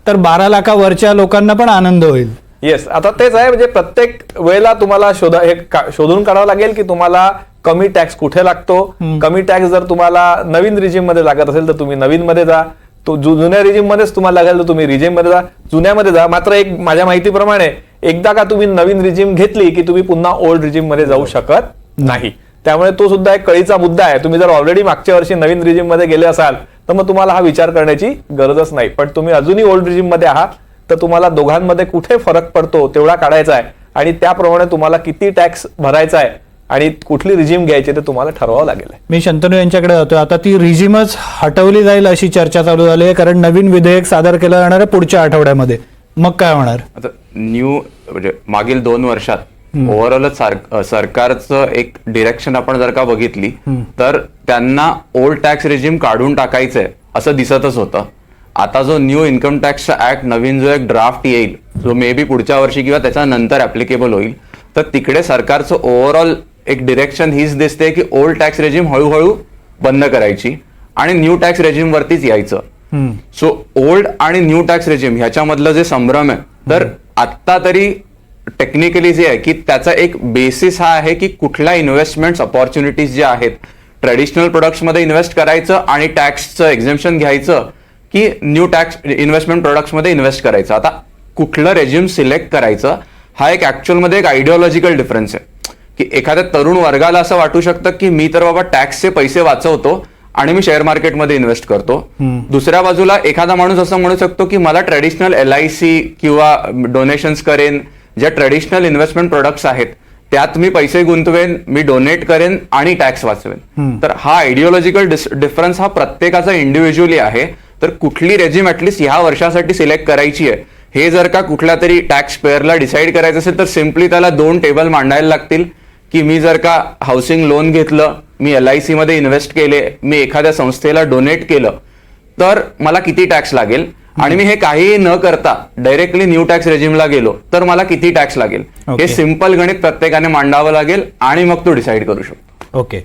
तर 12 लाखावरच्या लोकांना पण आनंद होईल. येस, आता तेच आहे, म्हणजे प्रत्येक वेळेला तुम्हाला शोधून काढावं लागेल की तुम्हाला कमी टॅक्स कुठे लागतो. कमी टॅक्स जर तुम्हाला नवीन रिजिम मध्ये लागत असेल तर तुम्ही नवीन मध्ये जा, तो जुन्या रिजिम मध्येच तुम्हाला लागेल तर तुम्ही रिजिम मध्ये जा, जुन्यामध्ये जा. मात्र एक माझ्या माहितीप्रमाणे एकदा का तुम्ही नवीन रिजिम घेतली की तुम्ही पुन्हा ओल्ड रिजिम मध्ये जाऊ शकत नाही. त्यामुळे तो सुद्धा एक कळीचा मुद्दा आहे. तुम्ही जर ऑलरेडी मागच्या वर्षी नवीन रिजिम मध्ये गेले असाल तर मग तुम्हाला हा विचार करण्याची गरजच नाही. पण तुम्ही अजूनही ओल्ड रिजिम मध्ये आहात तर तुम्हाला दोघांमध्ये कुठे फरक पडतो तेवढा काढायचा आहे आणि त्याप्रमाणे तुम्हाला किती टॅक्स भरायचा आहे आणि कुठली रिजिम घ्यायची ते तुम्हाला ठरवावं लागेल. मी शंतनू यांच्याकडे होतो. आता ती रिजिमच हटवली जाईल अशी चर्चा चालू झाली आहे, कारण नवीन विधेयक सादर केलं जाणार आहे पुढच्या आठवड्यामध्ये. मग काय होणार? आता म्हणजे मागील 2 वर्षात ओव्हरऑलच सरकारचं एक डिरेक्शन आपण जर का बघितली तर त्यांना ओल्ड टॅक्स रेजिम काढून टाकायचंय असं दिसतच होतं. आता जो न्यू इन्कम टॅक्स ऍक्ट नवीन जो एक ड्राफ्ट येईल जो मे बी पुढच्या वर्षी किंवा त्याच्यानंतर ऍप्लिकेबल होईल तर तिकडे सरकारचं ओव्हरऑल एक डिरेक्शन हीच दिसते की ओल्ड टॅक्स रेजिम हळूहळू बंद करायची आणि न्यू टॅक्स रेजिम वरतीच यायचं. सो ओल्ड आणि न्यू टॅक्स रेजिम ह्याच्यामधलं जे संभ्रम आहे तर आत्ता तरी टेक्निकली जे आहे की त्याचा एक बेसिस हा आहे की कुठल्या इन्व्हेस्टमेंट ऑपॉर्च्युनिटीज ज्या आहेत ट्रेडिशनल प्रोडक्ट्समध्ये इन्व्हेस्ट करायचं आणि टॅक्सचं एक्झेम्पशन घ्यायचं की न्यू टॅक्स इन्व्हेस्टमेंट प्रोडक्ट्समध्ये इन्व्हेस्ट करायचं. आता कुठलं रेजिम सिलेक्ट करायचं हा एक ऍक्च्युअलमध्ये एक आयडिओलॉजिकल डिफरन्स आहे की एखाद्या तरुण वर्गाला असं वाटू शकतं की मी तर बाबा टॅक्सचे पैसे वाचवतो आणि मी शेअर मार्केटमध्ये इन्व्हेस्ट करतो. दुसऱ्या बाजूला एखादा माणूस असं म्हणू शकतो की मला ट्रेडिशनल LIC किंवा डोनेशन्स करेन, ज्या ट्रेडिशनल इन्व्हेस्टमेंट प्रोडक्ट्स आहेत त्यात मी पैसे गुंतवेन, मी डोनेट करेन आणि टॅक्स वाचवेन. तर हा आयडिओलॉजिकल डिफरन्स हा प्रत्येकाचा इंडिव्हिज्युअली आहे. तर कुठली रेजिम ऍटलिस्ट ह्या वर्षासाठी सिलेक्ट करायची आहे हे जर का कुठल्या तरी टॅक्स पेअरला डिसाईड करायचं असेल तर सिम्पली त्याला 2 टेबल मांडायला लागतील की मी जर का हाऊसिंग लोन घेतलं, मी LIC मध्ये इन्व्हेस्ट केले, मी एखाद्या संस्थेला डोनेट केलं तर मला किती टॅक्स लागेल आणि मी हे काहीही न करता डायरेक्टली न्यू टॅक्स रेजिमला गेलो तर मला किती टॅक्स लागेल. हे सिंपल गणित प्रत्येकाने मांडावं लागेल आणि मग तो डिसाईड करू शकतो. ओके.